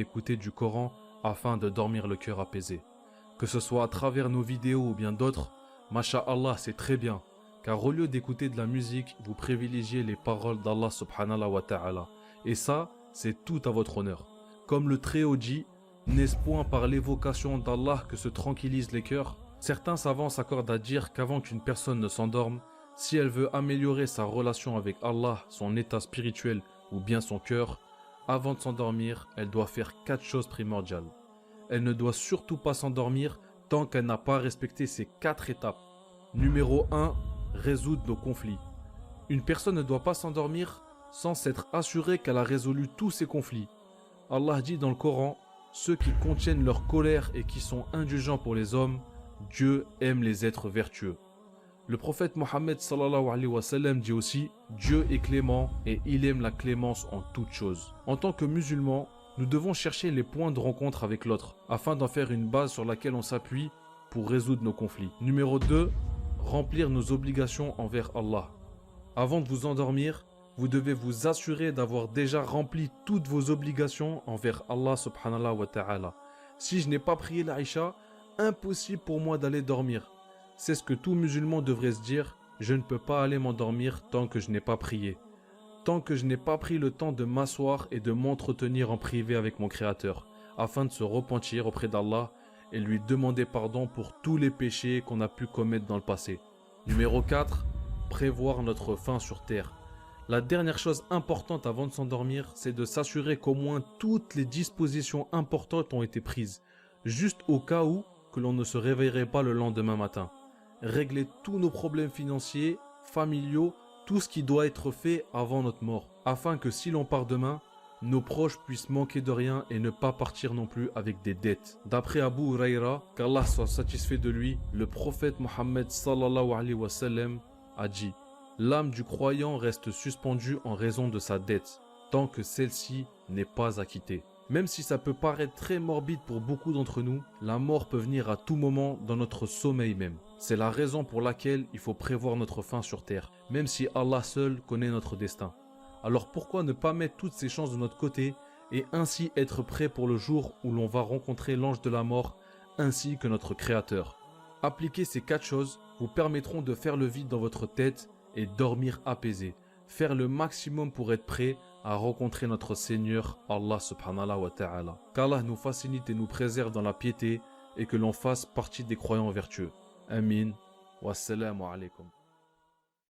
d'écouter du Coran afin de dormir le cœur apaisé. Que ce soit à travers nos vidéos ou bien d'autres, Masha'Allah, c'est très bien, car au lieu d'écouter de la musique, vous privilégiez les paroles d'Allah subhanahu wa ta'ala. Et ça, c'est tout à votre honneur. Comme le Très-Haut dit, n'est-ce point par l'évocation d'Allah que se tranquillisent les cœurs? Certains savants s'accordent à dire qu'avant qu'une personne ne s'endorme, si elle veut améliorer sa relation avec Allah, son état spirituel ou bien son cœur, avant de s'endormir, elle doit faire 4 choses primordiales. Elle ne doit surtout pas s'endormir tant qu'elle n'a pas respecté ces 4 étapes. Numéro 1, résoudre nos conflits. Une personne ne doit pas s'endormir sans s'être assurée qu'elle a résolu tous ses conflits. Allah dit dans le Coran, ceux qui contiennent leur colère et qui sont indulgents pour les hommes, Dieu aime les êtres vertueux. Le prophète Mohammed sallallahu alayhi wa sallam dit aussi, Dieu est clément et il aime la clémence en toutes choses. En tant que musulmans, nous devons chercher les points de rencontre avec l'autre, afin d'en faire une base sur laquelle on s'appuie pour résoudre nos conflits. Numéro 2, remplir nos obligations envers Allah. Avant de vous endormir, vous devez vous assurer d'avoir déjà rempli toutes vos obligations envers Allah subhanahu wa ta'ala. Si je n'ai pas prié l'Aïcha, impossible pour moi d'aller dormir. C'est ce que tout musulman devrait se dire, je ne peux pas aller m'endormir tant que je n'ai pas prié. Tant que je n'ai pas pris le temps de m'asseoir et de m'entretenir en privé avec mon Créateur, afin de se repentir auprès d'Allah et lui demander pardon pour tous les péchés qu'on a pu commettre dans le passé. Numéro 4, prévoir notre fin sur terre. La dernière chose importante avant de s'endormir, c'est de s'assurer qu'au moins toutes les dispositions importantes ont été prises, juste au cas où que l'on ne se réveillerait pas le lendemain matin. Régler tous nos problèmes financiers, familiaux, tout ce qui doit être fait avant notre mort, afin que si l'on part demain, nos proches puissent manquer de rien et ne pas partir non plus avec des dettes. D'après Abu Huraira, qu'Allah soit satisfait de lui, le prophète Mohammed sallallahu alayhi wa sallam a dit « L'âme du croyant reste suspendue en raison de sa dette, tant que celle-ci n'est pas acquittée. » Même si ça peut paraître très morbide pour beaucoup d'entre nous, la mort peut venir à tout moment dans notre sommeil même. C'est la raison pour laquelle il faut prévoir notre fin sur terre, même si Allah seul connaît notre destin. Alors pourquoi ne pas mettre toutes ces chances de notre côté et ainsi être prêt pour le jour où l'on va rencontrer l'ange de la mort ainsi que notre Créateur. Appliquer ces 4 choses vous permettront de faire le vide dans votre tête et dormir apaisé. Faire le maximum pour être prêt à rencontrer notre Seigneur Allah subhanahu wa ta'ala. Qu'Allah nous facilite et nous préserve dans la piété et que l'on fasse partie des croyants vertueux. Amin. Wassalamu alaikum.